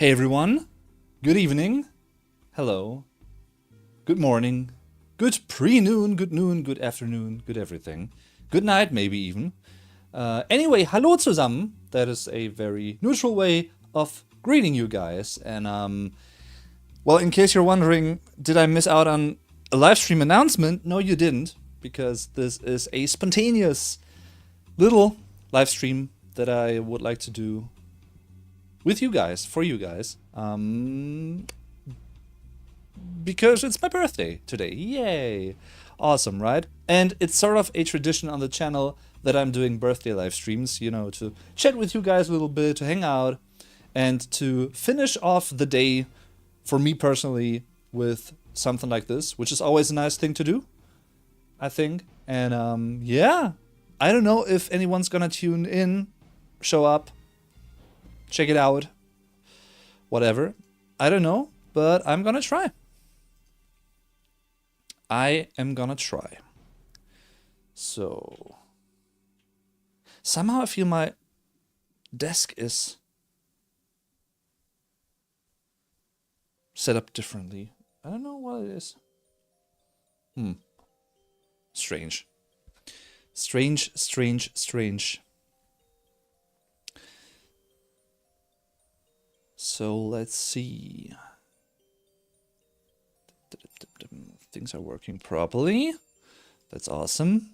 Hey everyone, good evening, hello, good morning, good pre-noon, good noon, good afternoon, good everything, good night maybe even. Anyway, hallo zusammen, that is a very neutral way of greeting you guys. And well, in case you're wondering, did I miss out on a live stream announcement? No, you didn't, because this is a spontaneous little live stream that I would like to do with you guys, for you guys, because it's my birthday today. Yay! Awesome, right? And it's sort of a tradition on the channel that I'm doing birthday live streams, you know, to chat with you guys a little bit, to hang out, and to finish off the day, for me personally, with something like this, which is always a nice thing to do, I think. And yeah, I don't know if anyone's gonna tune in, show up, check it out, whatever. I don't know, but I'm gonna try. I am gonna try. So, somehow I feel my desk is set up differently. I don't know what it is. Strange. Strange, strange, strange. So let's see. Things are working properly. That's awesome.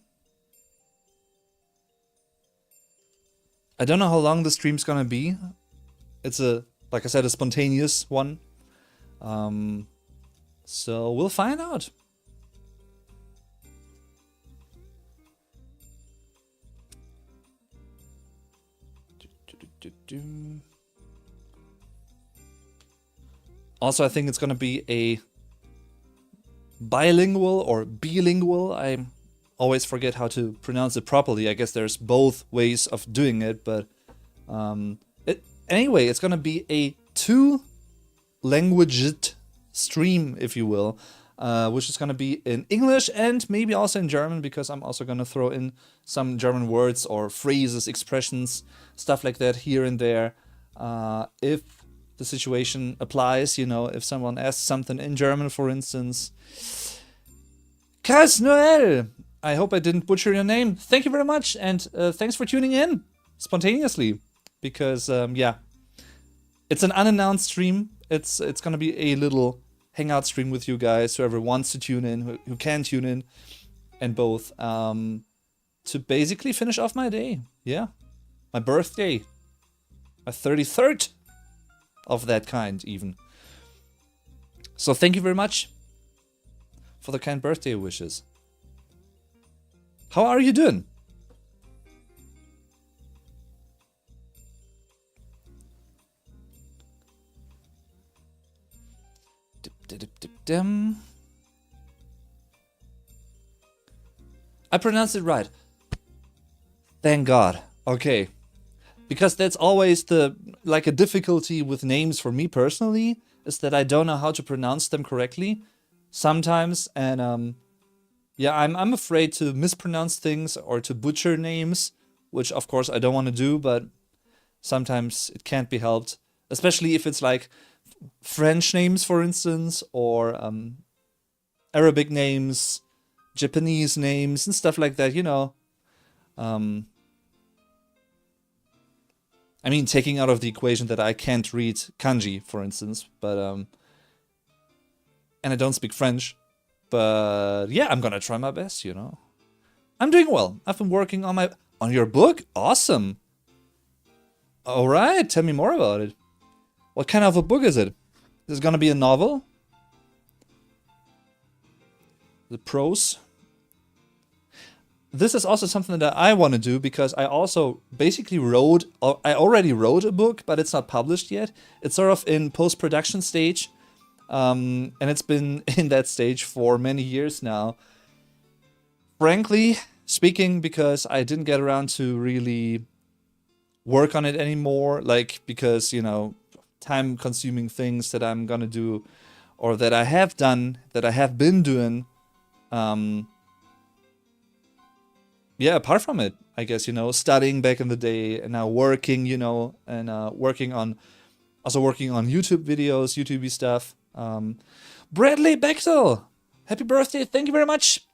I don't know how long the stream's gonna be. It's like I said, a spontaneous one. So we'll find out. Also, I think it's gonna be a bilingual or bilingual. I always forget how to pronounce it properly. I guess there's both ways of doing it, but anyway, it's gonna be a two-languaged stream, if you will, which is gonna be in English and maybe also in German, because I'm also gonna throw in some German words or phrases, expressions, stuff like that here and there, if the situation applies, you know, if someone asks something in German, for instance. Kas Noel! I hope I didn't butcher your name. Thank you very much, and thanks for tuning in spontaneously, because yeah, it's an unannounced stream. It's gonna be a little hangout stream with you guys, whoever wants to tune in, who can tune in, and both, to basically finish off my day. Yeah, my birthday, my 33rd of that kind, even. So thank you very much for the kind birthday wishes. How are you doing? I pronounced it right. Thank God. Okay. Because that's always a difficulty with names for me personally, is that I don't know how to pronounce them correctly sometimes, and yeah, I'm afraid to mispronounce things or to butcher names, which of course I don't want to do, but sometimes it can't be helped, especially if it's like French names, for instance, or Arabic names, Japanese names, and stuff like that, you know. I mean, taking out of the equation that I can't read kanji, for instance, but and I don't speak French, but yeah, I'm gonna try my best, you know. I'm doing well. I've been working on your book. Awesome. All right, tell me more about it. What kind of a book is it? Is it gonna be a novel? The prose? This is also something that I want to do, because I also basically I already wrote a book, but it's not published yet. It's sort of in post-production stage, and it's been in that stage for many years now. Frankly speaking, because I didn't get around to really work on it anymore, like, because, you know, time-consuming things that I'm gonna do, or that I have done, that I have been doing, yeah, apart from it, I guess, you know, studying back in the day, and now working, you know, and working on Also working on YouTube videos, YouTube stuff. Bradley Bechtel, happy birthday! Thank you very much.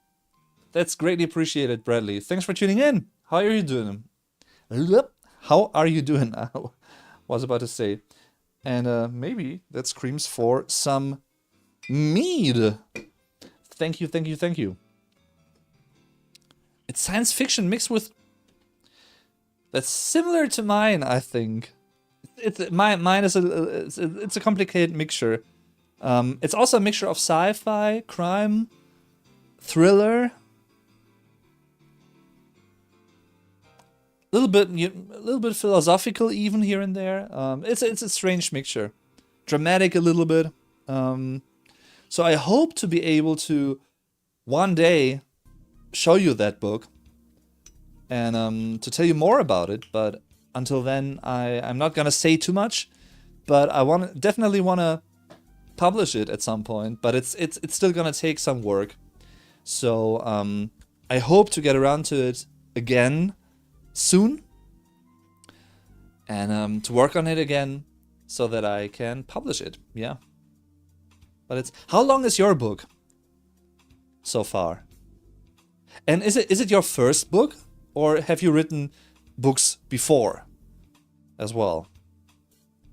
That's greatly appreciated, Bradley. Thanks for tuning in. How are you doing? How are you doing? I was about to say. And maybe that screams for some mead. Thank you, thank you, thank you. It's science fiction mixed with... That's similar to mine, I think. Mine is it's a complicated mixture. It's also a mixture of sci-fi, crime, thriller, a little bit philosophical even here and there. It's a strange mixture, dramatic a little bit. So I hope to be able to one day show you that book and to tell you more about it. But until then, I'm not gonna say too much. But I definitely wanna publish it at some point. But it's still gonna take some work. So I hope to get around to it again soon, and to work on it again so that I can publish it. Yeah. But how long is your book so far? And is it your first book, or have you written books before as well?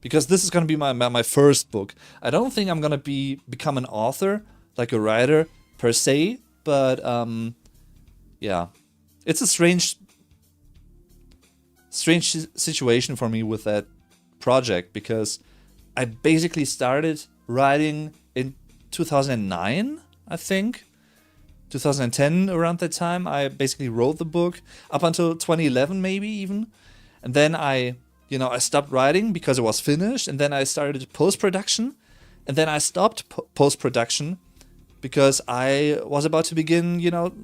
Because this is gonna be my first book. I don't think I'm gonna become an author, like a writer per se, but yeah, it's a strange situation for me with that project, because I basically started writing in 2009, I think. 2010, around that time, I basically wrote the book up until 2011, maybe even. And then I stopped writing because it was finished, and then I started post-production, and then I stopped post-production because I was about to begin,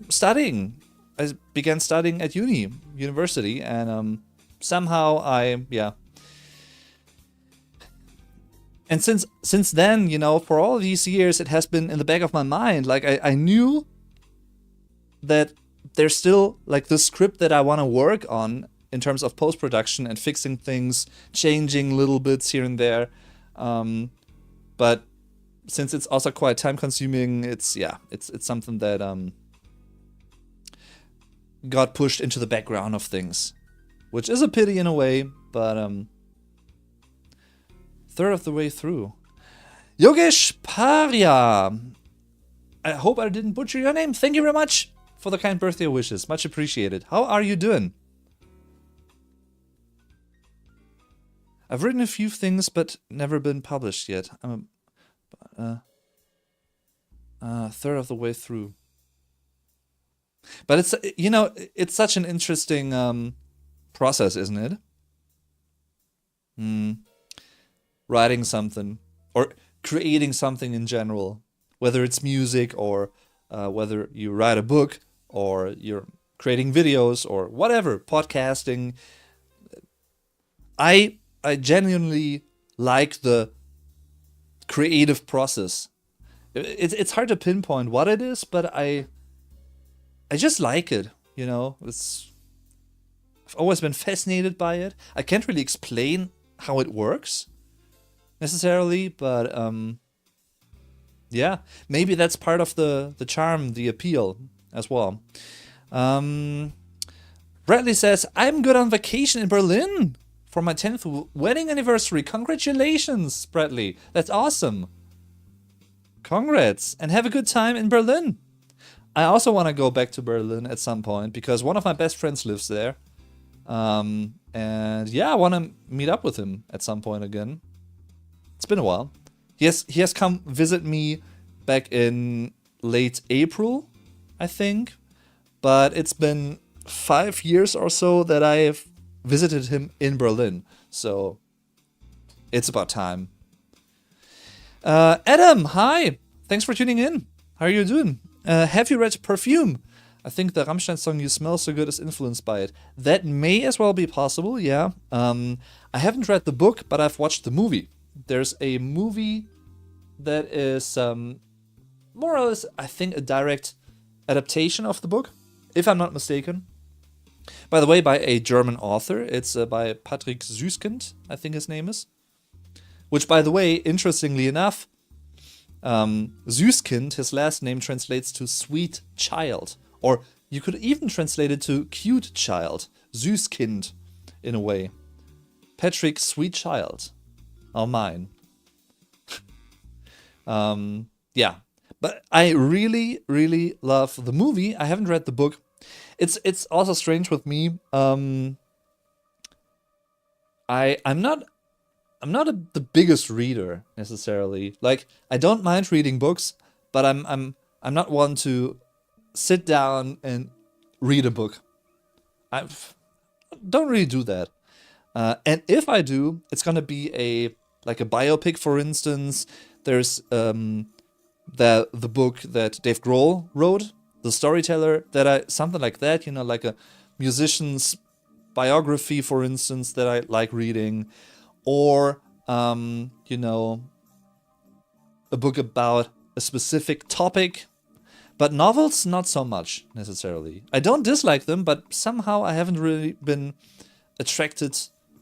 studying. I began studying at university, and somehow and since then, for all these years, it has been in the back of my mind. Like I knew that there's still like the script that I want to work on in terms of post-production and fixing things, changing little bits here and there. But since it's also quite time-consuming, it's something that got pushed into the background of things, which is a pity in a way, but third of the way through. Yogesh Parya, I hope I didn't butcher your name. Thank you very much for the kind birthday wishes. Much appreciated. How are you doing? I've written a few things, but never been published yet. I'm third of the way through. But it's such an interesting process, isn't it? Writing something or creating something in general, whether it's music or whether you write a book or you're creating videos or whatever, podcasting. I genuinely like the creative process. It's hard to pinpoint what it is, but I just like it. I've always been fascinated by it. I can't really explain how it works necessarily, but yeah, maybe that's part of the charm, the appeal as well. Bradley says, I'm good on vacation in Berlin for my 10th wedding anniversary. Congratulations, Bradley. That's awesome. Congrats, and have a good time in Berlin. I also want to go back to Berlin at some point because one of my best friends lives there. And yeah, I want to meet up with him at some point again. It's been a while. He has come visit me back in late April, I think. But it's been 5 years or so that I have visited him in Berlin. So it's about time. Adam, hi. Thanks for tuning in. How are you doing? Have you read Perfume? I think the Rammstein song You Smell So Good is influenced by it. That may as well be possible, yeah. I haven't read the book, but I've watched the movie. There's a movie that is more or less, I think, a direct adaptation of the book, if I'm not mistaken. By the way, by a German author. It's by Patrick Süskind, I think his name is. Which, by the way, interestingly enough, Süßkind, his last name translates to sweet child. Or you could even translate it to cute child. Süßkind, in a way. Patrick, sweet child. Oh, mine. Yeah. But I really, really love the movie. I haven't read the book. It's also strange with me. I'm not the biggest reader necessarily. Like, I don't mind reading books, but I'm not one to sit down and read a book. I don't really do that. And if I do, it's gonna be a biopic, for instance. There's the book that Dave Grohl wrote, The Storyteller, something like that, like a musician's biography, for instance, that I like reading, or a book about a specific topic. But novels, not so much necessarily. I don't dislike them, but somehow I haven't really been attracted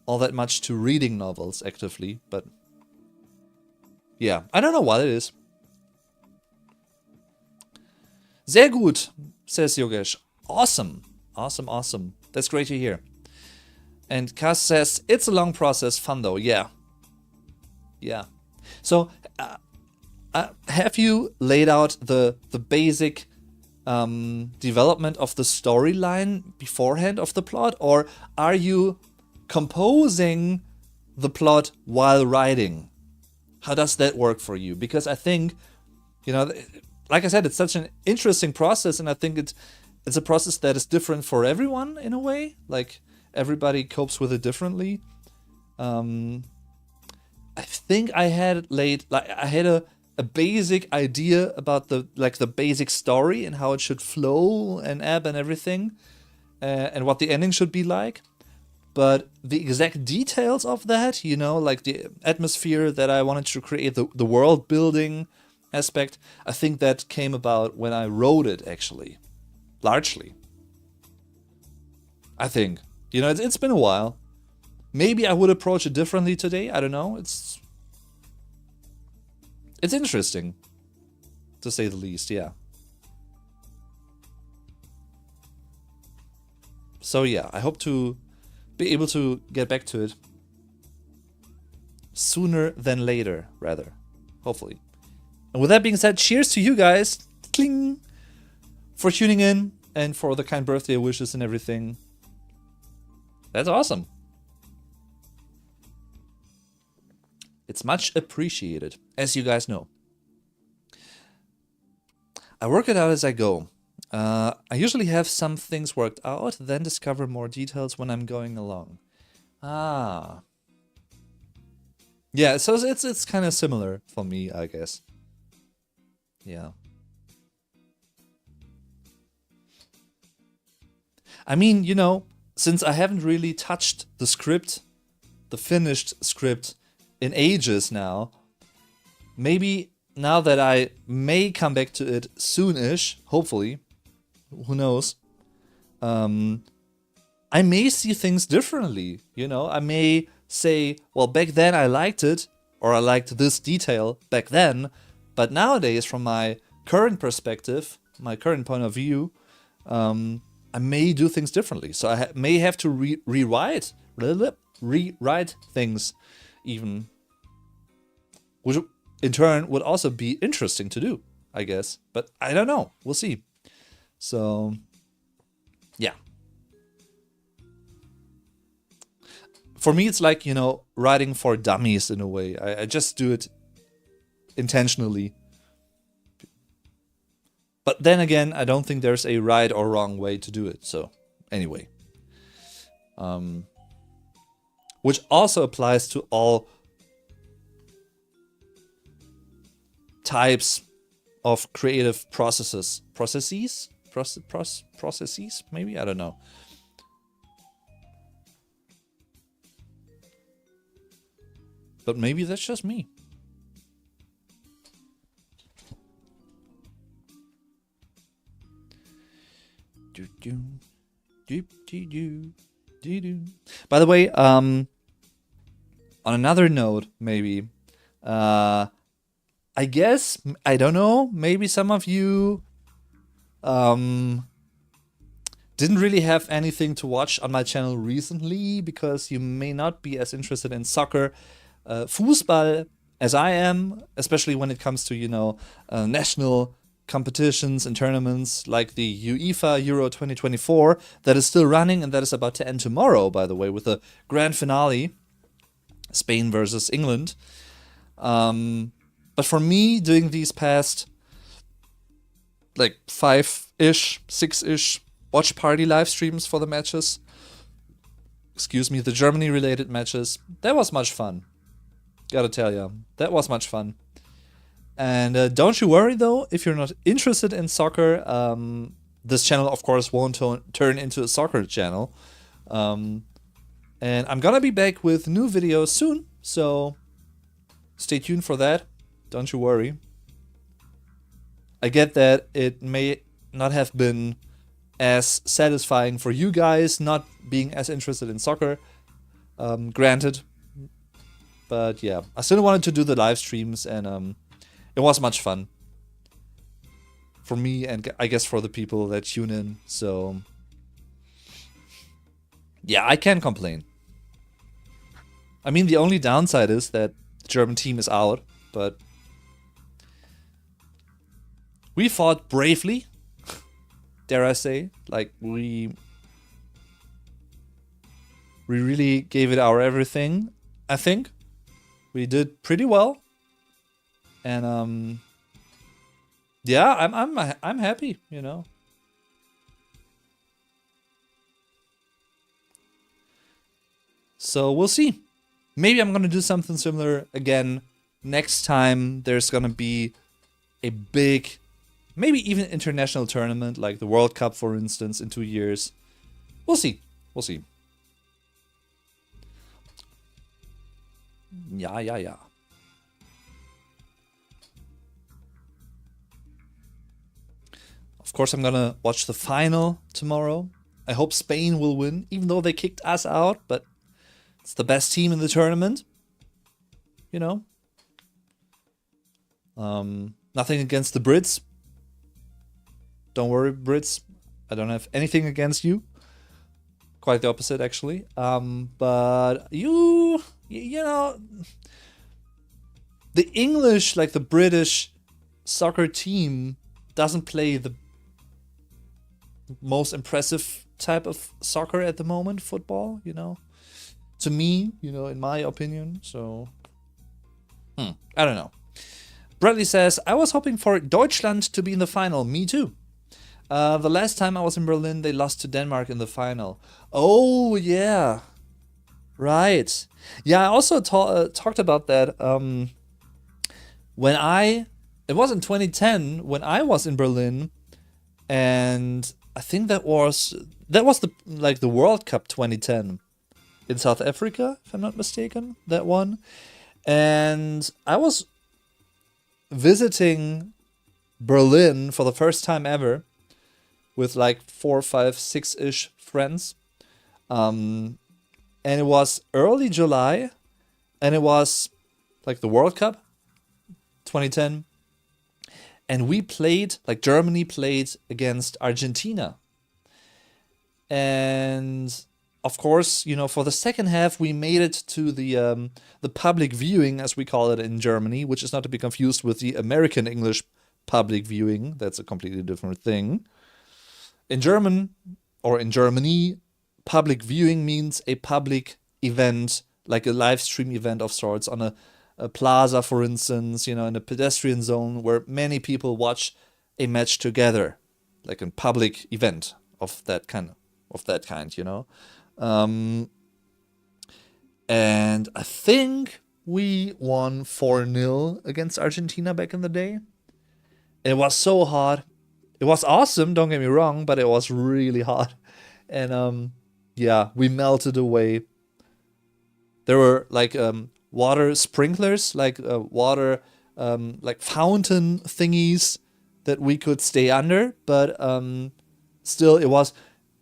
all that much to reading novels actively. But yeah, I don't know what it is. Sehr gut, says Yogesh. Awesome. Awesome, awesome. That's great to hear. And Kaz says, it's a long process, fun though. Yeah. Yeah. So, have you laid out the basic development of the storyline beforehand of the plot? Or are you composing the plot while writing? How does that work for you? Because I think, like I said, it's such an interesting process, and I think it's a process that is different for everyone in a way. Like, everybody copes with it differently. I think I had a basic idea about the basic story and how it should flow and ebb and everything, and what the ending should be like. But the exact details of that, like the atmosphere that I wanted to create, the world building aspect, I think that came about when I wrote it, actually. Largely. I think. It's been a while. Maybe I would approach it differently today. I don't know. It's interesting, to say the least, yeah. So yeah, I hope to be able to get back to it sooner than later, rather. Hopefully. And with that being said, cheers to you guys. Cling! For tuning in and for the kind birthday wishes and everything. That's awesome. It's much appreciated, as you guys know. I work it out as I go. I usually have some things worked out, then discover more details when I'm going along. Ah. Yeah, so it's kind of similar for me, I guess. Yeah. I mean, since I haven't really touched the script, the finished script, in ages now, maybe now that I may come back to it soon-ish, hopefully, who knows, I may see things differently, I may say, well, back then I liked it, or I liked this detail back then, but nowadays, from my current perspective, my current point of view, I may do things differently. So I may have to rewrite things even, which in turn would also be interesting to do, I guess. But I don't know. We'll see. So, yeah. For me, it's like, writing for dummies in a way. I just do it intentionally. But then again, I don't think there's a right or wrong way to do it. So, anyway. Which also applies to all types of creative processes. Processes, maybe? I don't know. But maybe that's just me. By the way, on another note, maybe, I guess, I don't know, maybe some of you didn't really have anything to watch on my channel recently because you may not be as interested in soccer, Fußball, as I am, especially when it comes to, national competitions and tournaments like the UEFA Euro 2024 that is still running and that is about to end tomorrow, by the way, with the grand finale, Spain versus England. But for me, doing these past like 5-ish, 6-ish watch party live streams for the matches, the Germany related matches, that was much fun. Gotta tell ya, that was much fun. And don't you worry though, if you're not interested in soccer, this channel of course won't turn into a soccer channel. And I'm gonna be back with new videos soon, so stay tuned for that. Don't you worry. I get that it may not have been as satisfying for you guys not being as interested in soccer, granted. But yeah, I still wanted to do the live streams, and it was much fun for me and I guess for the people that tune in. So yeah, I can't complain. I mean, the only downside is that the German team is out, but we fought bravely, dare I say. Like, we really gave it our everything, I think. We did pretty well. And yeah, I'm happy, So we'll see. Maybe I'm gonna do something similar again next time there's gonna be a big, maybe even international tournament like the World Cup, for instance, in 2 years. We'll see. We'll see. Yeah. Of course, I'm gonna watch the final tomorrow. I hope Spain will win, even though they kicked us out, but it's the best team in the tournament. Nothing against the Brits. Don't worry, Brits. I don't have anything against you. Quite the opposite, actually. But you know, the English, like the British soccer team, doesn't play the most impressive type of soccer at the moment, football, to me, in my opinion. So, I don't know. Bradley says, I was hoping for Deutschland to be in the final. Me too. The last time I was in Berlin, they lost to Denmark in the final. Oh, yeah. Right. Yeah, I also talked about that it was in 2010 when I was in Berlin, and I think that was the World Cup 2010 in South Africa, if I'm not mistaken, that one. And I was visiting Berlin for the first time ever with like 4, 5, 6-ish friends. And it was early July, and it was like the World Cup 2010. And Germany played against Argentina. And of course, for the second half, we made it to the public viewing, as we call it in Germany, which is not to be confused with the American English public viewing. That's a completely different thing. In Germany, public viewing means a public event, like a live stream event of sorts, on a plaza, for instance, in a pedestrian zone where many people watch a match together, like a public event of that kind. And I think we won 4-0 against Argentina back in the day. It was so hot. It was awesome, don't get me wrong, but it was really hot. And yeah, we melted away. There were like water sprinklers, like water like fountain thingies that we could stay under, but still it was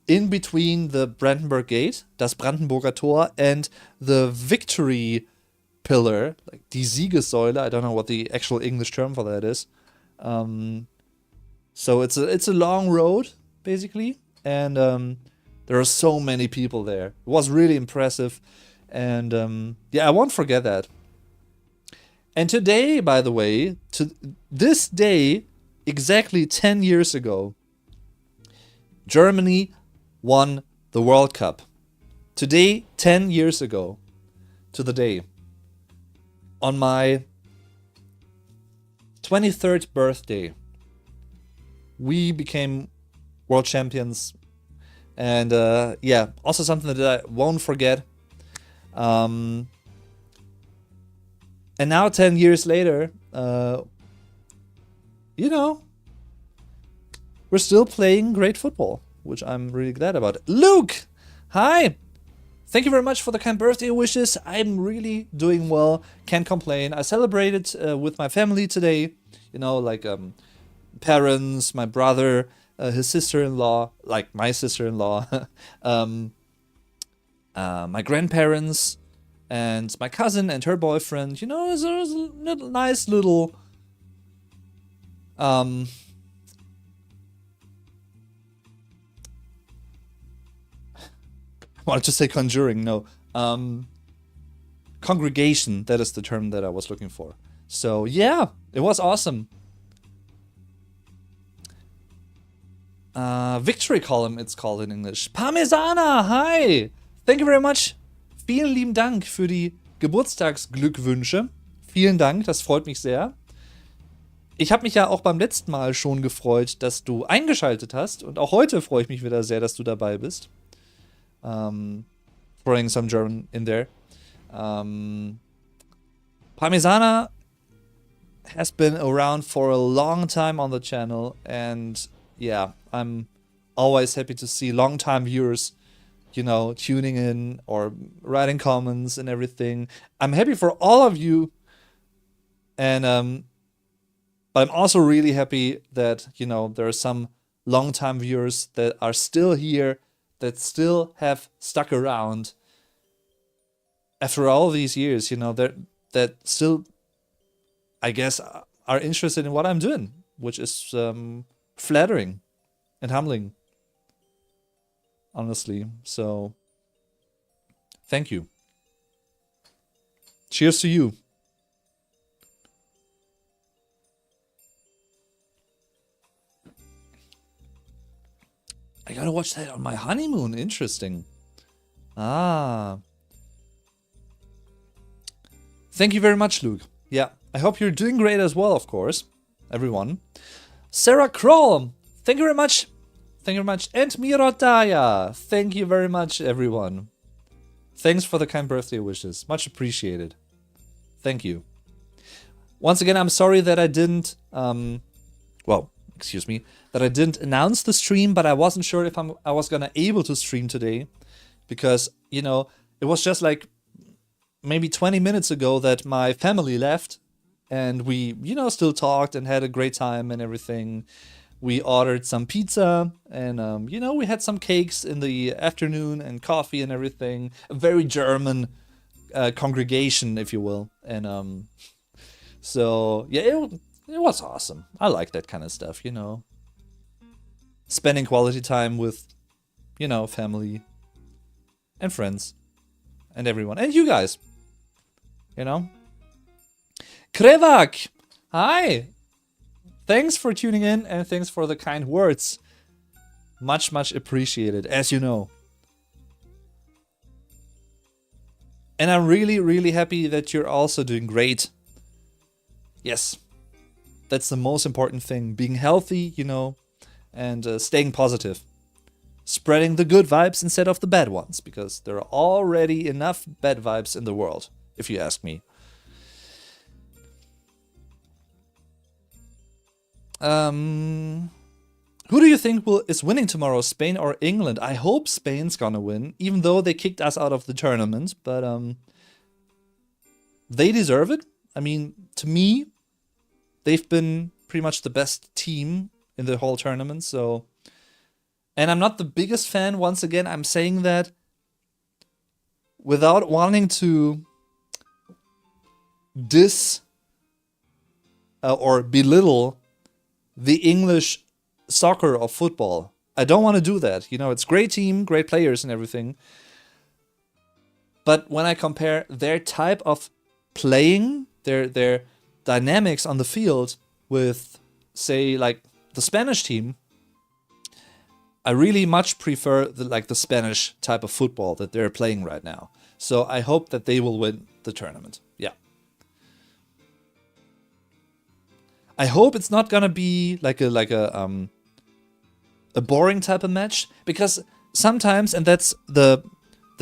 in between the Brandenburg Gate, das Brandenburger Tor, and the Victory pillar, like die Siegessäule. I don't know what the actual English term for that is. So it's a long road basically, and there are so many people there. It was really impressive, and yeah, I won't forget that. And today, by the way, to this day, exactly 10 years ago, Germany won the World Cup. Today, 10 years ago, to the day, on my 23rd birthday, we became world champions. And yeah, also something that I won't forget. And now 10 years later, you know, we're still playing great football, which I'm really glad about. Luke! Hi! Thank you very much for the kind birthday wishes. I'm really doing well. Can't complain. I celebrated with my family today. You know, like parents, my brother, his sister-in-law, like my sister-in-law, my grandparents, and my cousin and her boyfriend. You know, it was a nice little I wanted to say conjuring, no. Congregation, that is the term that I was looking for. So yeah, it was awesome. Victory column, it's called in English. Parmesana, hi! Thank you very much. Vielen lieben Dank für die Geburtstagsglückwünsche. Vielen Dank, das freut mich sehr. Ich habe mich ja auch beim letzten Mal schon gefreut, dass du eingeschaltet hast. Und auch heute freue ich mich wieder sehr, dass du dabei bist. Throwing some German in there. Parmesana has been around for a long time on the channel, and yeah, I'm always happy to see long-time viewers, you know, tuning in or writing comments and everything. I'm happy for all of you, and but I'm also really happy that, you know, there are some long-time viewers that are still here, that still have stuck around after all these years, you know, that still, I guess, are interested in what I'm doing, which is flattering and humbling, honestly. So, thank you. Cheers to you. I gotta watch that on my honeymoon. Interesting. Ah. Thank you very much, Luke. Yeah, I hope you're doing great as well, of course. Everyone. Sarah Kroll, thank you very much. Thank you very much. And Mirotaya, thank you very much, everyone. Thanks for the kind birthday wishes. Much appreciated. Thank you. Once again, I'm sorry that I didn't, excuse me, that I didn't announce the stream, but I wasn't sure if I was gonna able to stream today, because, you know, it was just like maybe 20 minutes ago that my family left, and we, you know, still talked and had a great time and everything. We ordered some pizza, and you know, we had some cakes in the afternoon and coffee and everything. A very German congregation, if you will, and so yeah, it was awesome. I like that kind of stuff, you know. Spending quality time with, you know, family and friends and everyone. And you guys, you know. Krevak, hi. Thanks for tuning in, and thanks for the kind words. Much, much appreciated, as you know. And I'm really, really happy that you're also doing great. Yes. That's the most important thing. Being healthy, you know, and staying positive. Spreading the good vibes instead of the bad ones, because there are already enough bad vibes in the world, if you ask me. Who do you think is winning tomorrow, Spain or England? I hope Spain's gonna win, even though they kicked us out of the tournament, but they deserve it. I mean, to me, they've been pretty much the best team in the whole tournament, so... And I'm not the biggest fan, once again, I'm saying that without wanting to dis or belittle the English soccer of football. I don't want to do that. You know, it's great team, great players and everything. But when I compare their type of playing, their dynamics on the field with, say, like the Spanish team, I really much prefer the Spanish type of football that they're playing right now. So I hope that they will win the tournament. Yeah. I hope it's not gonna be like a boring type of match, because sometimes, and that's the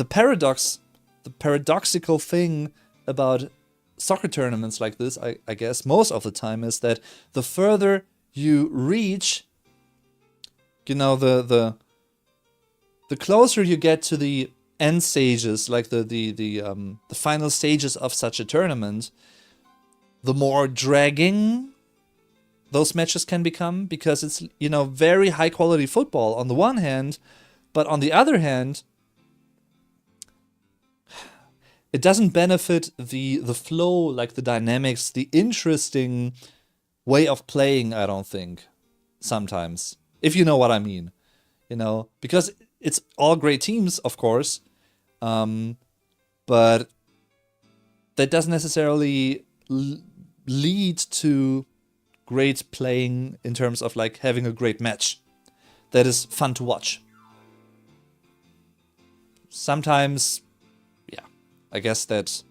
paradoxical thing about soccer tournaments like this, I guess most of the time, is that the further you reach, you know, the closer you get to the end stages, like the final stages of such a tournament, the more dragging those matches can become, because it's, you know, very high quality football on the one hand, but on the other hand, it doesn't benefit the flow, like the dynamics, the interesting way of playing, I don't think, sometimes. If you know what I mean. You know, because it's all great teams, of course, but that doesn't necessarily lead to great playing in terms of like having a great match that is fun to watch. Sometimes, yeah, I guess that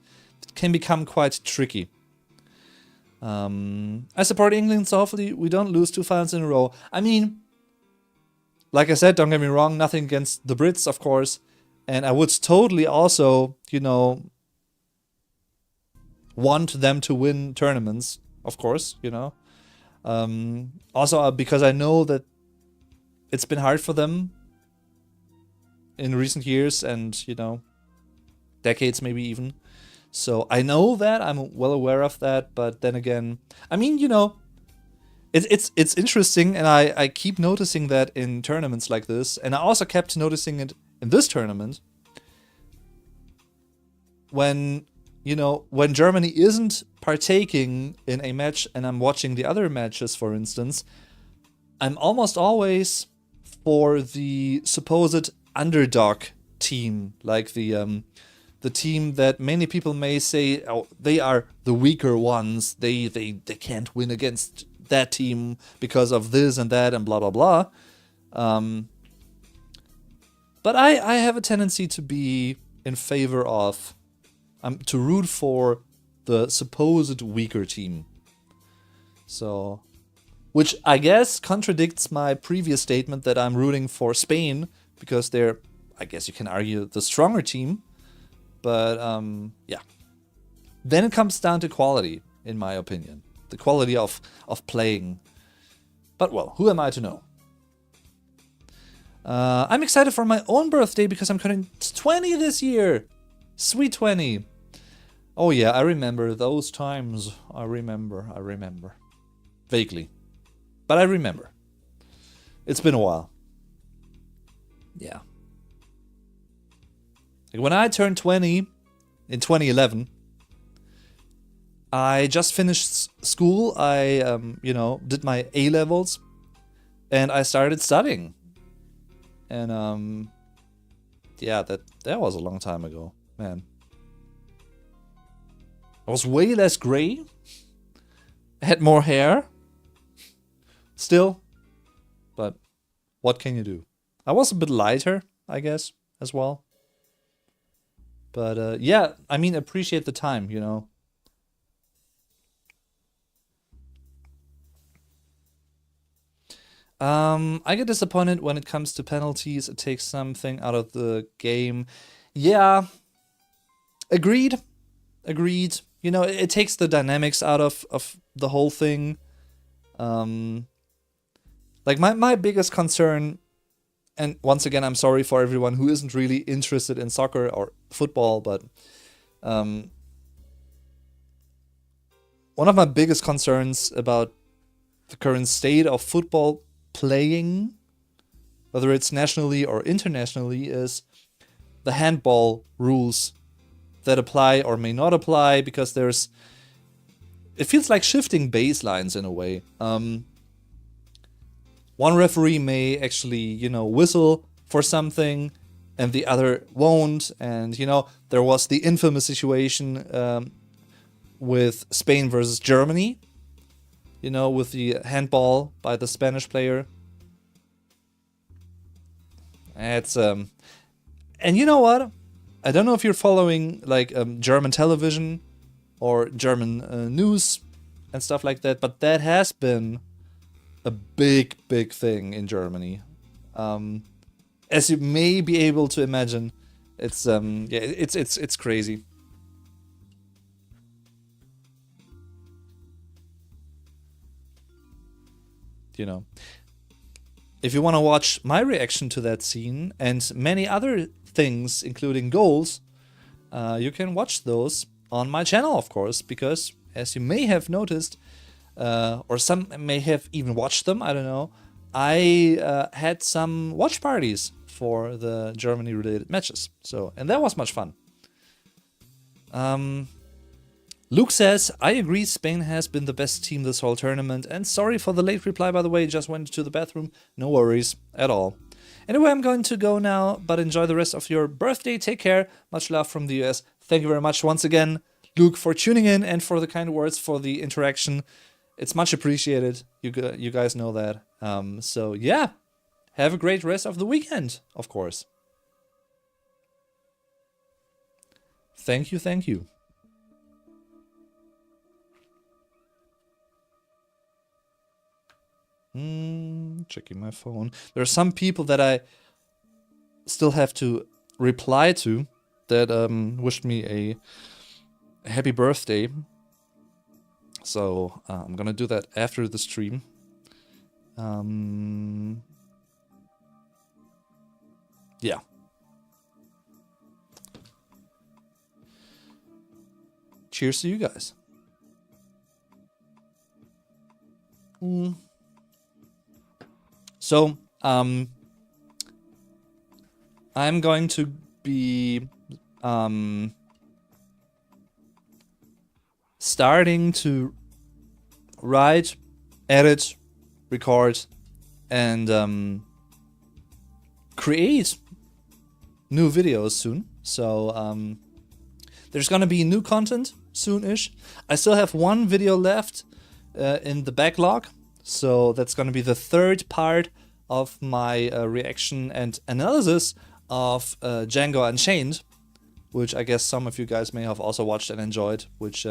it can become quite tricky. I support England, so hopefully we don't lose 2 finals in a row. I mean, like I said, don't get me wrong, nothing against the Brits, of course. And I would totally also, you know, want them to win tournaments, of course, you know. Also, because I know that it's been hard for them in recent years and, you know, decades maybe even. So I know that, I'm well aware of that, but then again, I mean, you know, it's interesting, and I keep noticing that in tournaments like this, and I also kept noticing it in this tournament, when, you know, when Germany isn't partaking in a match and I'm watching the other matches, for instance, I'm almost always for the supposed underdog team, like the team that many people may say, oh, they are the weaker ones, they can't win against that team because of this and that and blah blah blah. But I have a tendency to be in favor of to root for the supposed weaker team. So, which I guess contradicts my previous statement that I'm rooting for Spain because they're, I guess you can argue, the stronger team. But yeah, then it comes down to quality, in my opinion. The quality of playing. But well, who am I to know? I'm excited for my own birthday because I'm turning 20 this year. Sweet 20. Oh yeah, I remember those times. I remember. Vaguely. But I remember. It's been a while. Yeah. Like when I turned 20 in 2011, I just finished school. I, you know, did my A-levels, and I started studying. And yeah, that was a long time ago, man. I was way less gray. I had more hair. Still, but what can you do? I was a bit lighter, I guess, as well. But yeah, I mean, appreciate the time, you know. I get disappointed when it comes to penalties. It takes something out of the game. Yeah, agreed. You know, it takes the dynamics out of the whole thing. Like my biggest concern, and once again, I'm sorry for everyone who isn't really interested in soccer or football, but one of my biggest concerns about the current state of football playing, whether it's nationally or internationally, is the handball rules that apply or may not apply, because there's, it feels like shifting baselines in a way. One referee may actually, whistle for something and the other won't. And, there was the infamous situation with Spain versus Germany, with the handball by the Spanish player. It's, and you know what? I don't know if you're following like German television or German news and stuff like that, but that has been a big thing in Germany. As you may be able to imagine, it's it's crazy. If you want to watch my reaction to that scene and many other things, including goals, you can watch those on my channel, of course, because as you may have noticed, or some may have even watched them, I don't know, I had some watch parties for the Germany-related matches. And that was much fun. Luke says, I agree, Spain has been the best team this whole tournament, and sorry for the late reply, by the way, just went to the bathroom. No worries at all. Anyway, I'm going to go now, but enjoy the rest of your birthday. Take care. Much love from the US. Thank you very much once again, Luke, for tuning in and for the kind words, for the interaction. It's much appreciated. You guys know that. So yeah, have a great rest of the weekend, of course. Thank you, thank you. Checking my phone. There are some people that I still have to reply to that wished me a happy birthday. So I'm gonna do that after the stream. Yeah. Cheers to you guys. So, I'm going to be starting to write, edit, record, and create new videos soon. So, there's gonna be new content soon-ish. I still have one video left in the backlog. So that's going to be the third part of my reaction and analysis of Django Unchained, which I guess some of you guys may have also watched and enjoyed, which,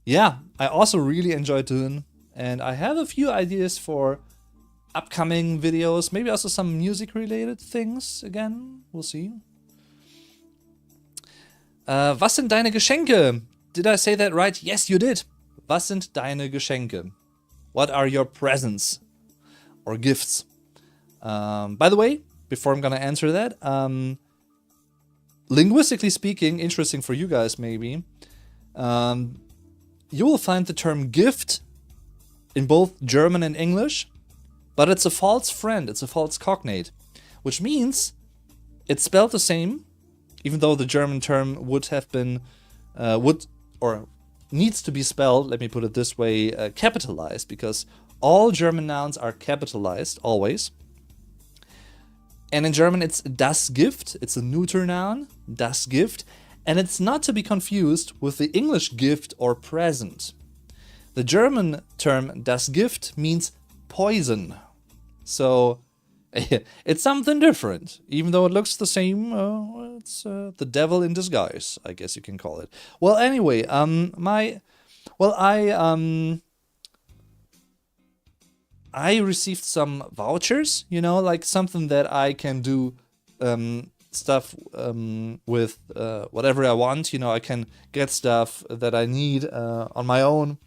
yeah, I also really enjoyed doing. And I have a few ideas for upcoming videos, maybe also some music-related things again. We'll see. Was sind deine Geschenke? Did I say that right? Yes, you did. Was sind deine Geschenke? What are your presents or gifts? By the way, before I'm gonna answer that, linguistically speaking, interesting for you guys maybe, you will find the term gift in both German and English, but it's a false friend, it's a false cognate, which means it's spelled the same, even though the German term would have been, needs to be spelled, let me put it this way, capitalized, because all German nouns are capitalized, always. And in German it's das Gift, it's a neuter noun, das Gift, and it's not to be confused with the English gift or present. The German term das Gift means poison. So it's something different, even though it looks the same. It's the devil in disguise, I guess you can call it. Well, anyway, I received some vouchers, like something that I can do stuff with whatever I want. I can get stuff that I need on my own,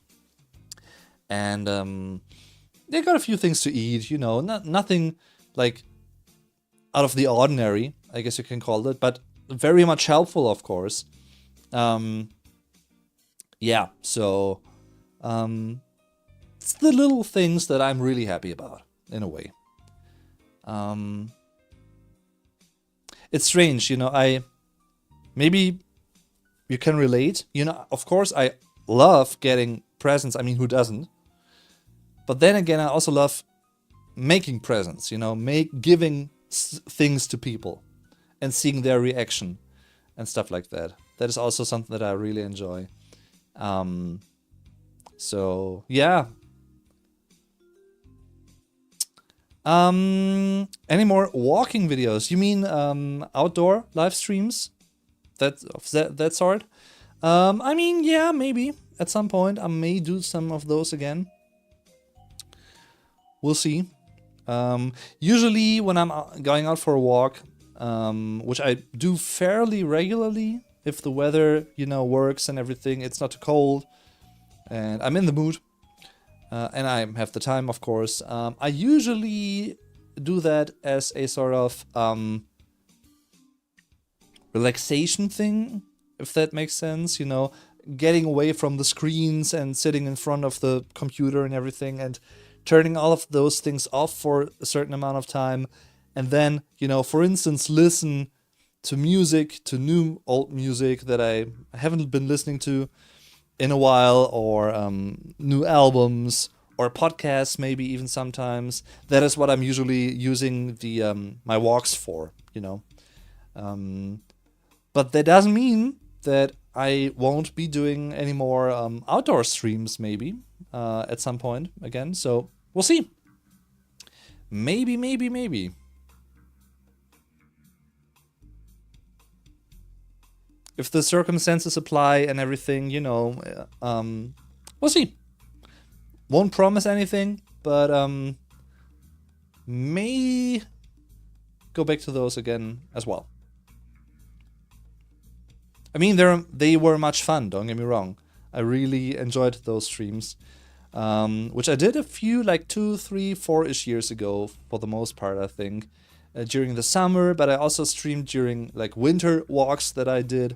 and they got a few things to eat. Nothing like out of the ordinary, I guess you can call it, but very much helpful, of course. Yeah, so it's the little things that I'm really happy about, in a way. It's strange, maybe you can relate. Of course, I love getting presents. I mean, who doesn't? But then again, I also love making presents, you know, giving things to people and seeing their reaction and stuff like that. That is also something that I really enjoy. So yeah. Any more walking videos? You mean outdoor live streams? That sort? I mean, yeah, maybe at some point I may do some of those again. We'll see. Usually when I'm going out for a walk, which I do fairly regularly, if the weather, you know, works and everything, it's not too cold, and I'm in the mood, and I have the time, of course. I usually do that as a sort of relaxation thing, if that makes sense, you know, getting away from the screens and sitting in front of the computer and everything, and turning all of those things off for a certain amount of time, and then, you know, for instance, listen to music, to new old music that I haven't been listening to in a while, or new albums, or podcasts maybe even sometimes. That is what I'm usually using the my walks for, you know. But that doesn't mean that I won't be doing any more outdoor streams maybe at some point again. So we'll see. Maybe. If the circumstances apply and everything, you know, we'll see. Won't promise anything, but may go back to those again as well. I mean, they were much fun, don't get me wrong. I really enjoyed those streams, which I did a few, like 2, 3, 4-ish years ago, for the most part, I think, during the summer, but I also streamed during, like, winter walks that I did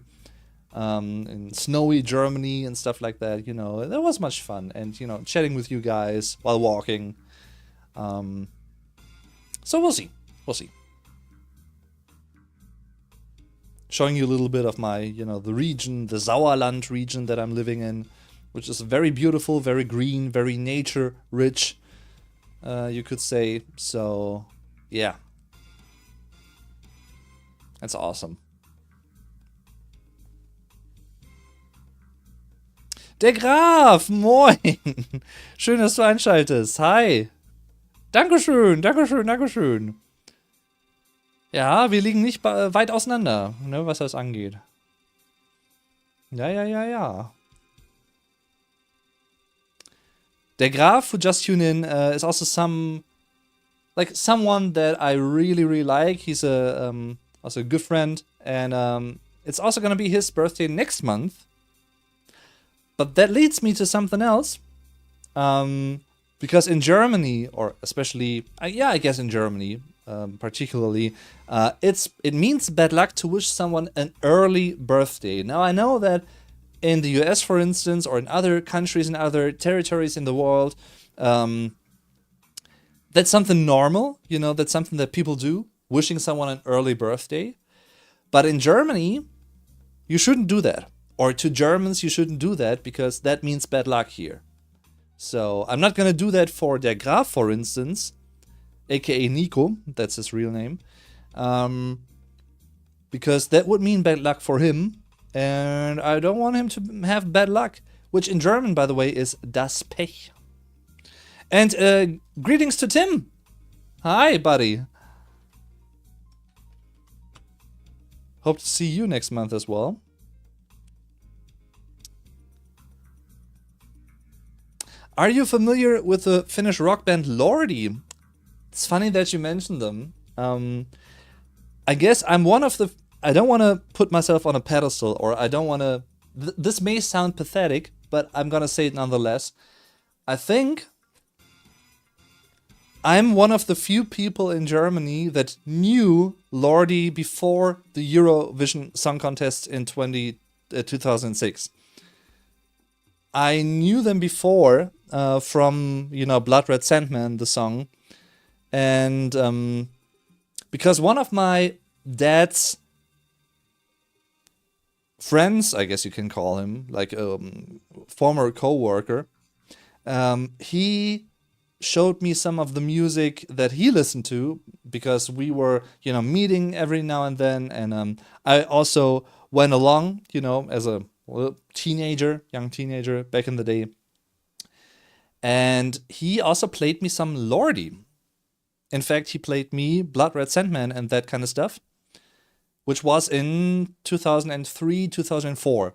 in snowy Germany and stuff like that, you know. That was much fun, and, you know, chatting with you guys while walking. So we'll see. Showing you a little bit of my, you know, the region, the Sauerland region that I'm living in, which is very beautiful, very green, very nature rich, you could say. So, yeah. That's awesome. Der Graf, moin! Schön, dass du einschaltest. Hi! Dankeschön. Ja, wir liegen nicht weit auseinander, ne, was das angeht. Ja. Der Graf, who just tuned in, is also someone that I really like. He's also a good friend, and it's also gonna be his birthday next month. But that leads me to something else, because in Germany, or especially, I guess in Germany, particularly, it means bad luck to wish someone an early birthday. Now, I know that in the US, for instance, or in other countries and other territories in the world, that's something normal, you know, that's something that people do, wishing someone an early birthday. But in Germany, you shouldn't do that. Or to Germans, you shouldn't do that, because that means bad luck here. So I'm not gonna do that for Der Graf, for instance, aka Nico, that's his real name, because that would mean bad luck for him, and I don't want him to have bad luck, which in German, by the way, is das Pech. And greetings to Tim. Hi, buddy. Hope to see you next month as well. Are you familiar with the Finnish rock band Lordi? It's funny that you mentioned them. I guess I'm one of the... I don't want to put myself on a pedestal, or I don't want to... This may sound pathetic, but I'm gonna say it nonetheless. I think I'm one of the few people in Germany that knew Lordi before the Eurovision Song Contest in 2006. I knew them before from, you know, Blood Red Sandman, the song. And because one of my dad's friends, I guess you can call him, like a former co-worker, He showed me some of the music that he listened to because we were, meeting every now and then. And I also went along, as a young teenager back in the day. And he also played me some Lordi. In fact, he played me Blood Red Sandman and that kind of stuff, which was in 2003, 2004.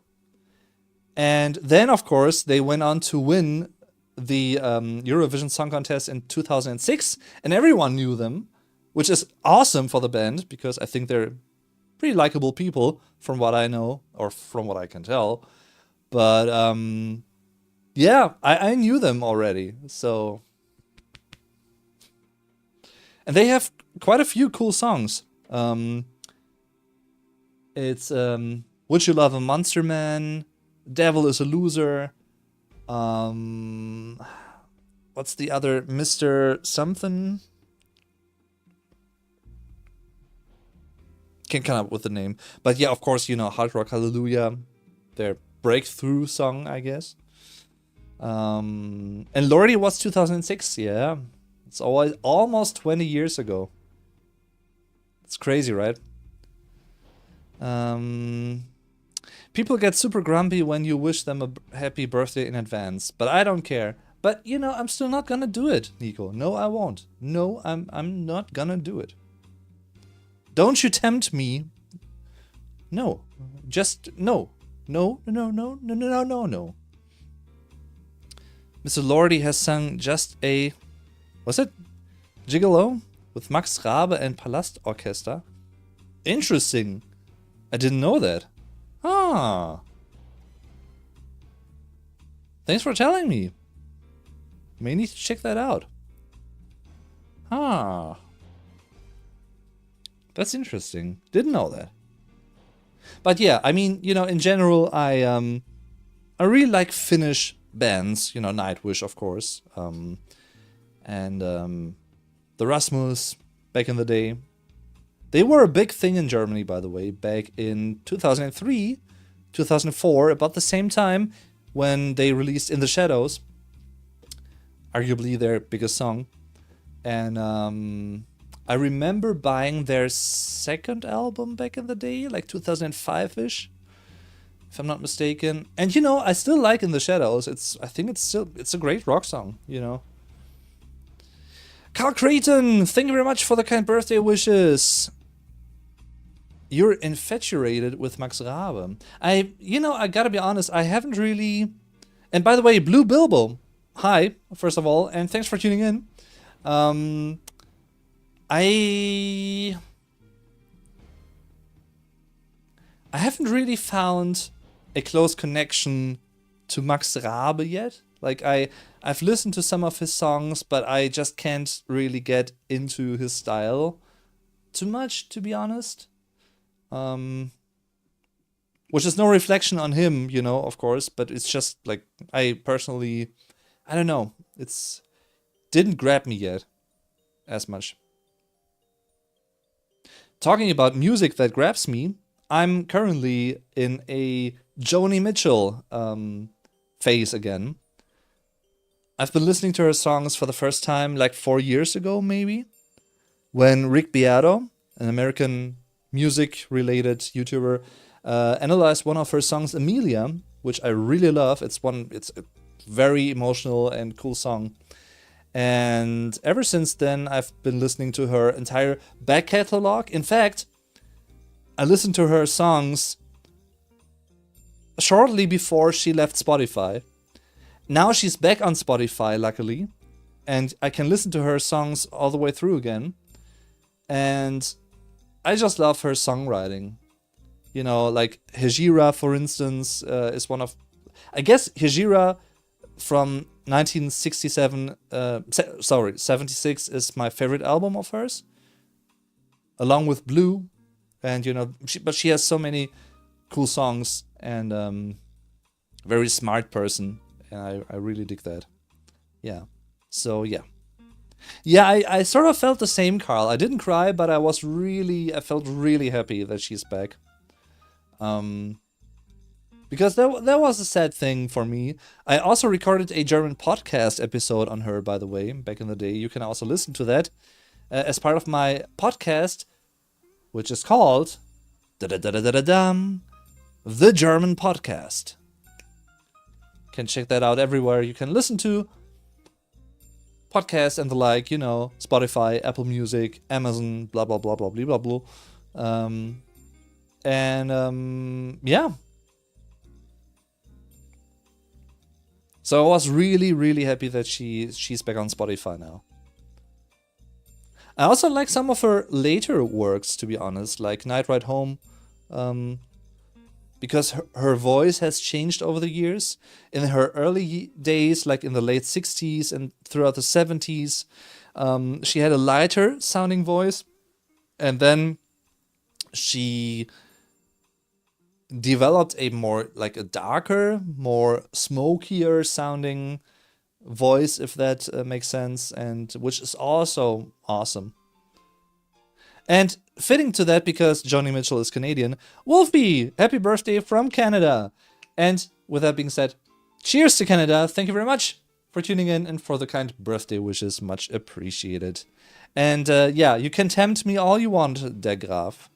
And then, of course, they went on to win the Eurovision Song Contest in 2006, and everyone knew them, which is awesome for the band because I think they're pretty likable people from what I know or from what I can tell. But yeah, I knew them already. So, and they have quite a few cool songs. It's Would You Love a Monster Man? Devil is a Loser. What's the other? Mr. Something? Can't come up with the name. But yeah, of course, Hard Rock Hallelujah. Their breakthrough song, I guess. And Lordi was 2006, yeah. It's almost 20 years ago. It's crazy, right? People get super grumpy when you wish them a happy birthday in advance, but I don't care. But, I'm still not gonna do it, Nico. No, I won't. No, I'm not gonna do it. Don't you tempt me. No. Just no. No. Mr. Lordi has sung just a... Was it? Gigolo? With Max Rabe and Palastorchester. Interesting. I didn't know that. Ah. Thanks for telling me. May need to check that out. Ah. That's interesting. Didn't know that. But yeah, I mean, in general, I really like Finnish bands, Nightwish, of course. And the Rasmus back in the day. They were a big thing in Germany, by the way, back in 2003, 2004, about the same time when they released In the Shadows, arguably their biggest song. And I remember buying their second album back in the day, like 2005-ish, if I'm not mistaken. And I still like In the Shadows. I think it's a great rock song, Carl Creighton, thank you very much for the kind birthday wishes. You're infatuated with Max Rabe. I gotta be honest, I haven't really... And by the way, Blue Bilbo, hi, first of all, and thanks for tuning in. I haven't really found a close connection to Max Rabe yet. Like, I've listened to some of his songs, but I just can't really get into his style too much, to be honest. Which is no reflection on him, of course, but it's just like, I personally, I don't know, it's didn't grab me yet as much. Talking about music that grabs me, I'm currently in a Joni Mitchell phase again. I've been listening to her songs for the first time like 4 years ago, maybe, when Rick Beato, an American music-related YouTuber, analyzed one of her songs, Amelia, which I really love. It's a very emotional and cool song. And ever since then, I've been listening to her entire back catalog. In fact, I listened to her songs shortly before she left Spotify. Now she's back on Spotify, luckily, and I can listen to her songs all the way through again. And I just love her songwriting. Like Hejira, for instance, is one of... I guess Hejira from 1967, 76 is my favorite album of hers, along with Blue. And, but she has so many cool songs, and very smart person. And I really dig that. Yeah. So, yeah. Yeah, I sort of felt the same, Carl. I didn't cry, but I felt really happy that she's back. Because that was a sad thing for me. I also recorded a German podcast episode on her, by the way, back in the day. You can also listen to that as part of my podcast, which is called da-da-da-da-da-dum, The German Podcast. You can check that out everywhere. You can listen to podcasts and the like, you know, Spotify, Apple Music, Amazon, blah, blah, blah, blah, blah, blah, blah. Yeah. So I was really, really happy that she's back on Spotify now. I also like some of her later works, to be honest, like Night Ride Home, because her voice has changed over the years. In her early days, like in the late 60s and throughout the 70s, she had a lighter sounding voice, and then she developed a more, like a darker, more smokier sounding voice, if that makes sense, and which is also awesome. And fitting to that, because Joni Mitchell is Canadian, Wolfie, happy birthday from Canada. And with that being said, cheers to Canada. Thank you very much for tuning in and for the kind birthday wishes. Much appreciated. And yeah, you can tempt me all you want, der Graf.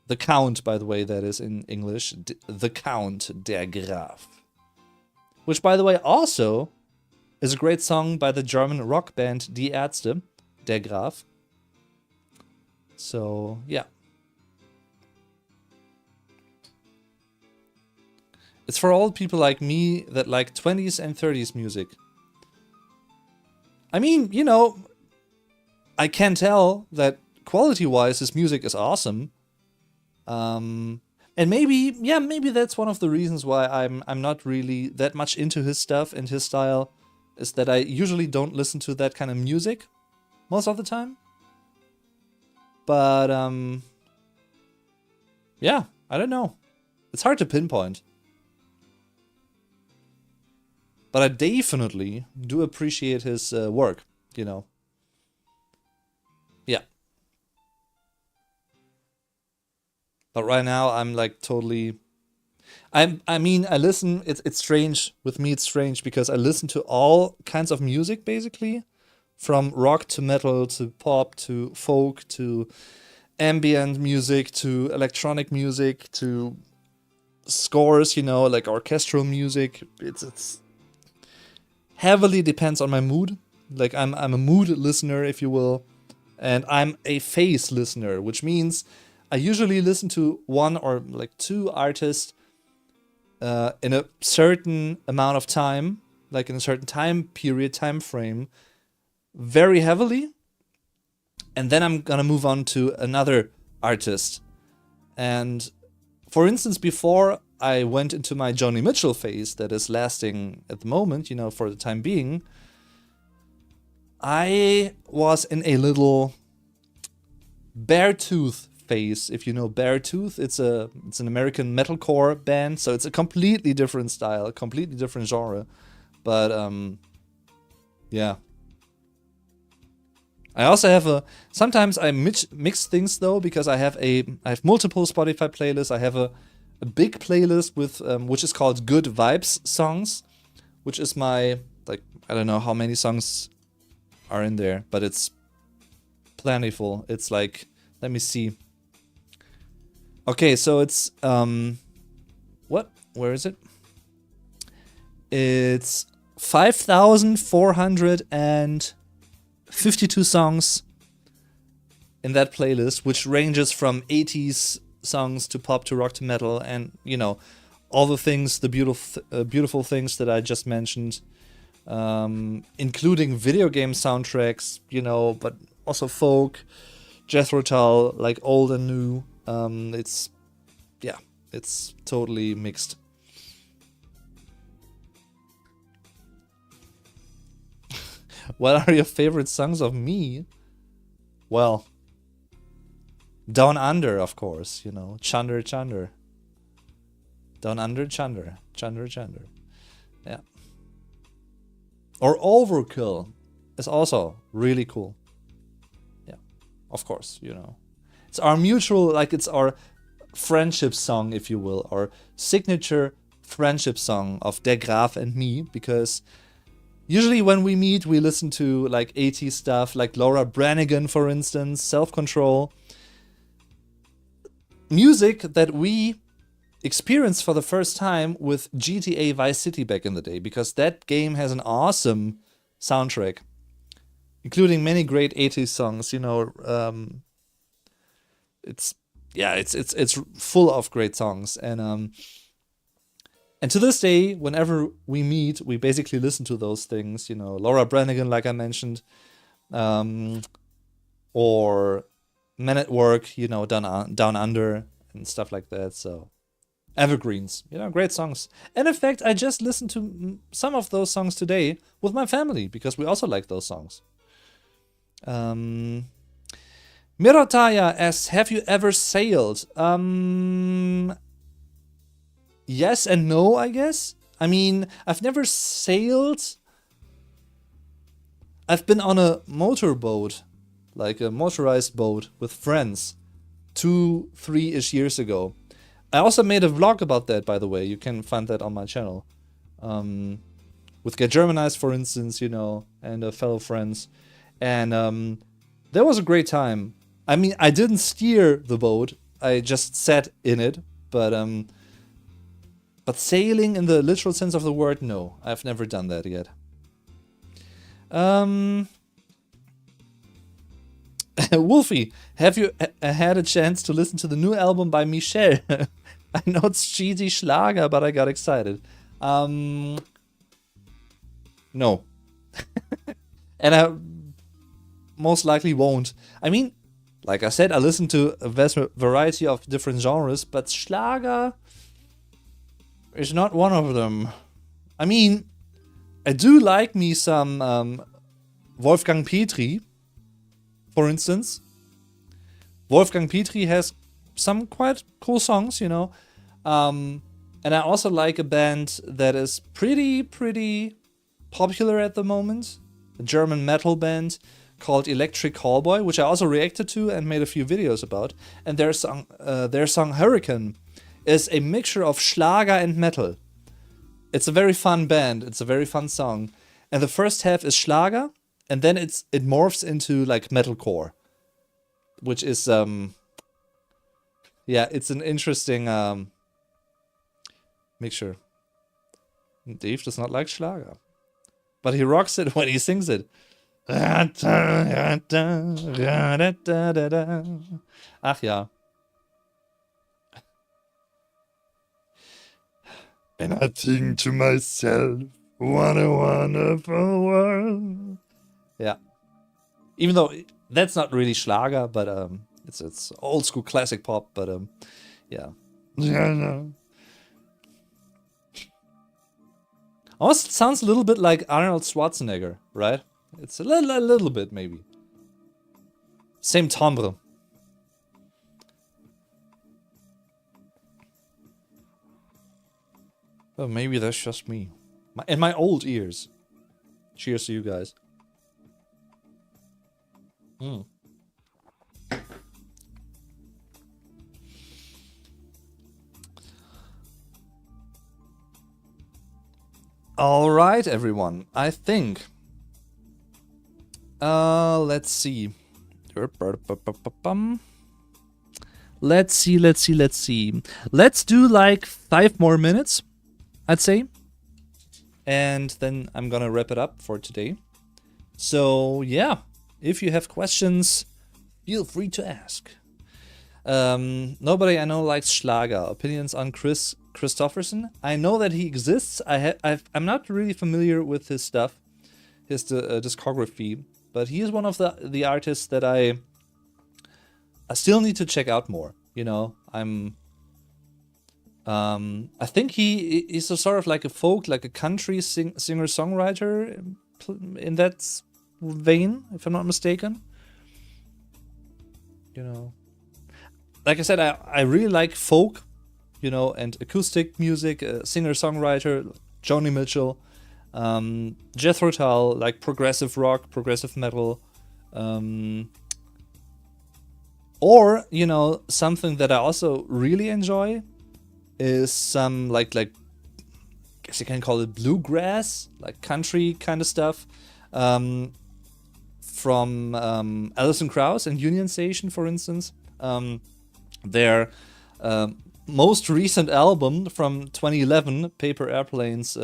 The Count, by the way, that is in English. The Count, der Graf. Which, by the way, also is a great song by the German rock band Die Ärzte, der Graf. So, yeah. It's for old people like me that like 20s and 30s music. I mean, you know, I can tell that quality-wise his music is awesome. And maybe, yeah, maybe that's one of the reasons why I'm not really that much into his stuff and his style, is that I usually don't listen to that kind of music most of the time. But, yeah, I don't know. It's hard to pinpoint. But I definitely do appreciate his work, you know. Yeah. But right now, I'm like totally... I mean, I listen... It's strange. With me, it's strange because I listen to all kinds of music, basically. From rock to metal to pop to folk to ambient music to electronic music to scores, you know, like orchestral music. It's heavily depends on my mood. Like I'm a mood listener, if you will, and I'm a phase listener, which means I usually listen to one or like two artists in a certain amount of time, like in a certain time period, time frame, very heavily, and then I'm gonna move on to another artist. And for instance, before I went into my Joni Mitchell phase that is lasting at the moment, you know, for the time being, I was in a little Beartooth phase. If you know Beartooth, it's an American metalcore band, so it's a completely different style, a completely different genre. But yeah. I also have sometimes I mix things though, because I have multiple Spotify playlists. I have a big playlist with which is called Good Vibes Songs, which is my, like, I don't know how many songs are in there, but it's plentiful. It's like, let me see. Okay, so it's where is it? It's 5,452 songs in that playlist, which ranges from 80s songs to pop to rock to metal, and you know, all the things, the beautiful things that I just mentioned, including video game soundtracks, you know, but also folk, Jethro Tull, like old and new. It's totally mixed. What are your favorite songs of me? Well, Down Under, of course, you know, Chunder Chunder. Down Under, Chunder, Chunder Chunder. Yeah. Or Overkill is also really cool. Yeah, of course, you know. It's our mutual, like, it's our friendship song, if you will, our signature friendship song of Der Graf and me, because usually when we meet, we listen to like 80s stuff, like Laura Branigan, for instance, Self-Control. Music that we experienced for the first time with GTA Vice City back in the day, because that game has an awesome soundtrack, including many great 80s songs. It's full of great songs, and to this day, whenever we meet, we basically listen to those things. Laura Branigan, like I mentioned, or Men at Work, Down Under and stuff like that. So evergreens, great songs. And in fact, I just listened to some of those songs today with my family, because we also like those songs. Mirotaya asks, have you ever sailed? Yes and no, I guess. I mean, I've never sailed. I've been on a motorboat, like a motorized boat with friends 2-3-ish years ago. I also made a vlog about that, by the way. You can find that on my channel. With Get Germanized, for instance, and fellow friends. And that was a great time. I mean, I didn't steer the boat. I just sat in it. But sailing in the literal sense of the word, no. I've never done that yet. Wolfie, have you had a chance to listen to the new album by Michelle? I know it's cheesy Schlager, but I got excited. No. And I most likely won't. I mean, like I said, I listen to a vast variety of different genres, but Schlager is not one of them. I mean, I do like me some Wolfgang Petri, for instance. Wolfgang Petri has some quite cool songs, and I also like a band that is pretty popular at the moment, a German metal band called Electric Callboy, which I also reacted to and made a few videos about. And their song Hurricane is a mixture of Schlager and metal. It's a very fun band. It's a very fun song. And the first half is Schlager, and then it morphs into like metalcore, which is it's an interesting mixture. Dave does not like Schlager, but he rocks it when he sings it. Ach ja. And I think to myself, what a wonderful world. Yeah. Even though that's not really Schlager, but it's old school classic pop, but yeah. Yeah, no. Almost sounds a little bit like Arnold Schwarzenegger, right? It's a little bit, maybe. Same timbre. Oh, maybe that's just me. And my old ears. Cheers to you guys. All right, everyone. I think. Let's see. Let's see. Let's do like 5 more minutes, I'd say. And then I'm gonna wrap it up for today. So yeah, if you have questions, feel free to ask. Nobody I know likes Schlager. Opinions on Chris Christopherson? I know that he exists. I'm not really familiar with his stuff, his discography, but he is one of the artists that I still need to check out more. I think he's a sort of like a folk, like a country singer-songwriter in that vein, if I'm not mistaken. Like I said, I really like folk, and acoustic music, singer-songwriter, Joni Mitchell, Jethro Tull, like progressive rock, progressive metal, or, something that I also really enjoy is some like guess you can call it bluegrass, like country kind of stuff. From Alison Krauss and Union Station, for instance. Their most recent album from 2011, Paper Airplanes,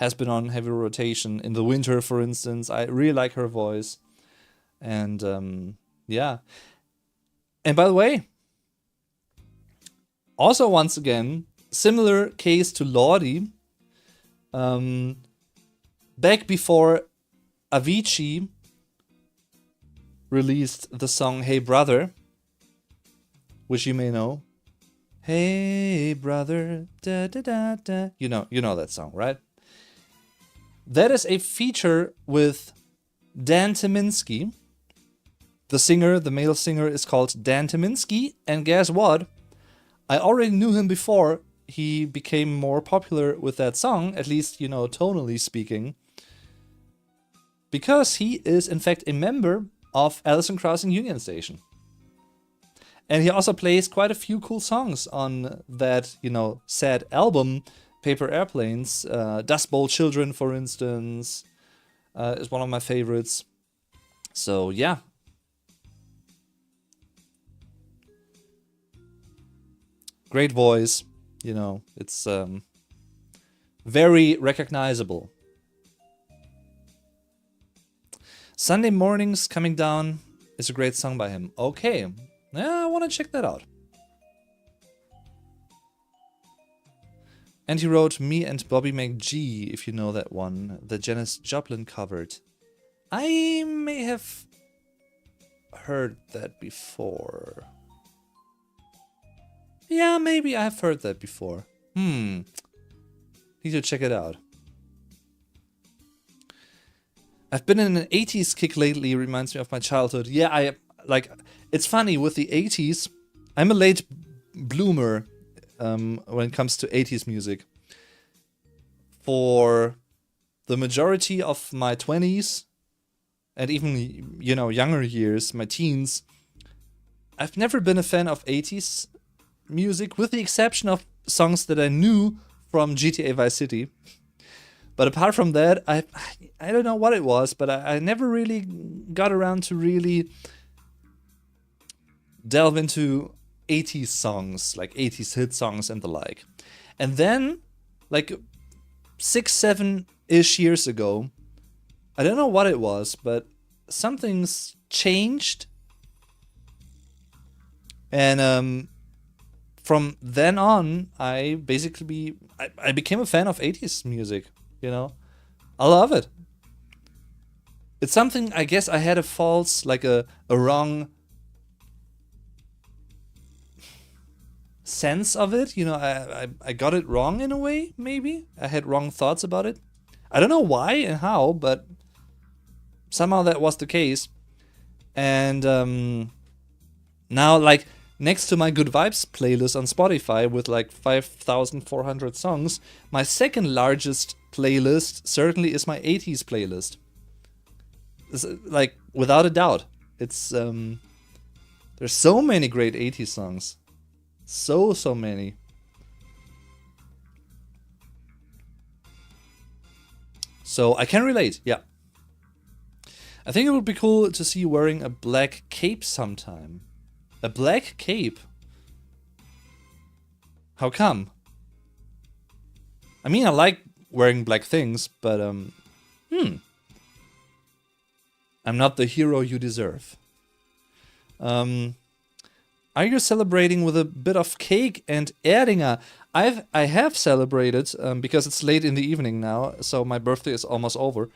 has been on heavy rotation in the winter, for instance. I really like her voice. And yeah. And by the way, also once again, similar case to Lordi. Back before Avicii released the song Hey Brother, which you may know. Hey brother, da da da da. You know that song, right? That is a feature with Dan Tyminski. The singer, the male singer, is called Dan Tyminski, and guess what? I already knew him before he became more popular with that song, at least, tonally speaking, because he is, in fact, a member of Alison Krauss and Union Station. And he also plays quite a few cool songs on that, sad album, Paper Airplanes. Dust Bowl Children, for instance, is one of my favorites. So, yeah. Great voice, it's very recognizable. Sunday Mornings Coming Down is a great song by him. Okay, yeah, I want to check that out. And he wrote Me and Bobby McGee, if you know that one, that Janis Joplin covered. I may have heard that before. Yeah, maybe I have heard that before. Need to check it out. I've been in an 80s kick lately, reminds me of my childhood. Yeah, it's funny, with the 80s, I'm a late bloomer when it comes to 80s music. For the majority of my 20s, and even, younger years, my teens, I've never been a fan of 80s music, with the exception of songs that I knew from GTA Vice City. But apart from that, I don't know what it was, but I never really got around to really delve into 80s songs, like 80s hit songs and the like. And then, like 6-7-ish years ago, I don't know what it was, but something's changed. And from then on, I became a fan of 80s music, I love it. It's something, I guess I had a wrong sense of it. I got it wrong in a way, maybe. I had wrong thoughts about it. I don't know why and how, but somehow that was the case. And now, next to my Good Vibes playlist on Spotify with 5,400 songs, my second largest playlist certainly is my 80s playlist. It's, without a doubt. It's there's so many great 80s songs. So many. So I can relate, yeah. I think it would be cool to see you wearing a black cape sometime. A black cape? How come? I mean, I like wearing black things, but I'm not the hero you deserve. Are you celebrating with a bit of cake and Erdinger? I have celebrated because it's late in the evening now, so my birthday is almost over.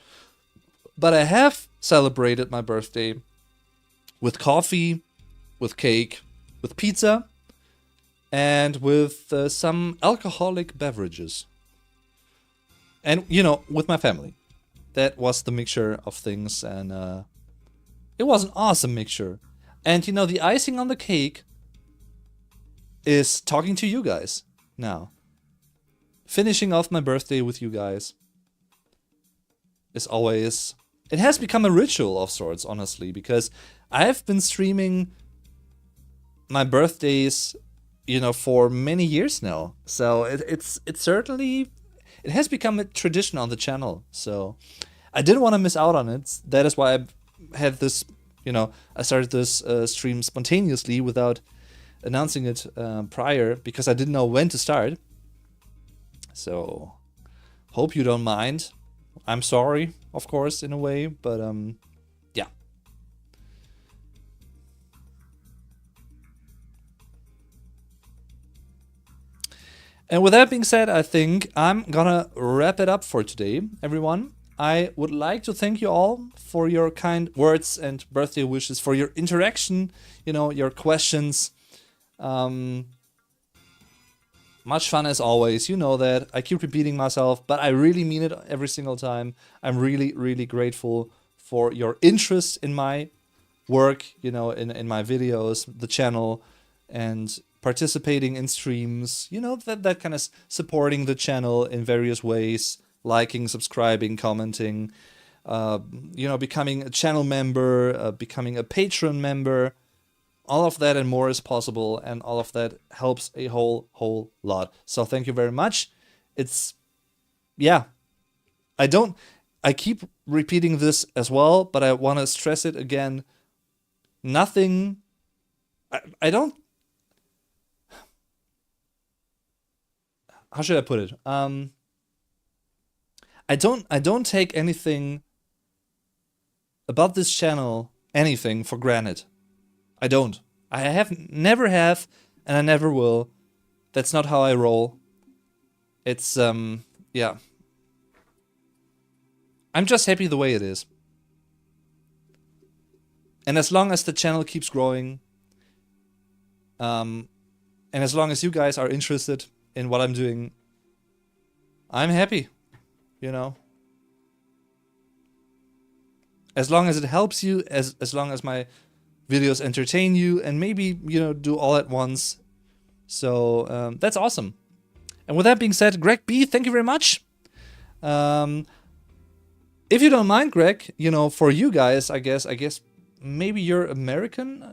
But I have celebrated my birthday with coffee, with cake, with pizza, and with some alcoholic beverages. And, with my family. That was the mixture of things, and it was an awesome mixture. And, the icing on the cake is talking to you guys now. Finishing off my birthday with you guys is always... It has become a ritual of sorts, honestly, because I've been streaming my birthdays, for many years now. So it's certainly... it has become a tradition on the channel. So I didn't want to miss out on it. That is why I had this, I started this stream spontaneously without announcing it prior, because I didn't know when to start. So hope you don't mind. I'm sorry, of course, in a way, but yeah. And with that being said, I think I'm gonna wrap it up for today, everyone. I would like to thank you all for your kind words and birthday wishes, for your interaction, your questions. Much fun as always, you know that. I keep repeating myself, but I really mean it every single time. I'm really, really grateful for your interest in my work, in my videos, the channel, and participating in streams, that kind of supporting the channel in various ways, liking, subscribing, commenting, becoming a channel member, becoming a patron member. All of that and more is possible, and all of that helps a whole lot. So thank you very much. I keep repeating this as well, but I want to stress it again. How should I put it? I don't take anything about this channel, anything, for granted. I don't. Never have, and I never will. That's not how I roll. It's, yeah. I'm just happy the way it is. And as long as the channel keeps growing, and as long as you guys are interested in what I'm doing, I'm happy, As long as it helps you, as long as my videos entertain you, and maybe, do all at once. So that's awesome. And with that being said, Greg B, thank you very much. If you don't mind, Greg, for you guys, I guess maybe you're American.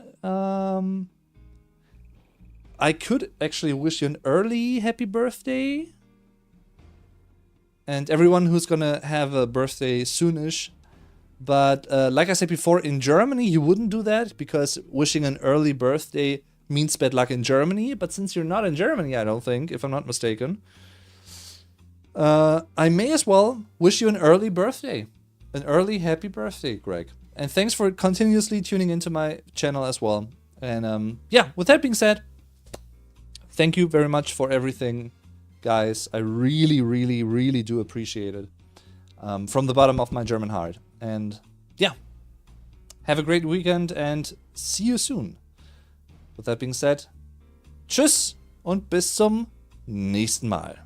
I could actually wish you an early happy birthday. And everyone who's gonna have a birthday soonish. But like I said before, in Germany, you wouldn't do that, because wishing an early birthday means bad luck in Germany. But since you're not in Germany, I don't think, if I'm not mistaken, I may as well wish you an early birthday. An early happy birthday, Greg. And thanks for continuously tuning into my channel as well. And yeah, with that being said, thank you very much for everything, guys. I really, really, really do appreciate it. From the bottom of my German heart. And yeah, have a great weekend and see you soon. With that being said, tschüss und bis zum nächsten Mal.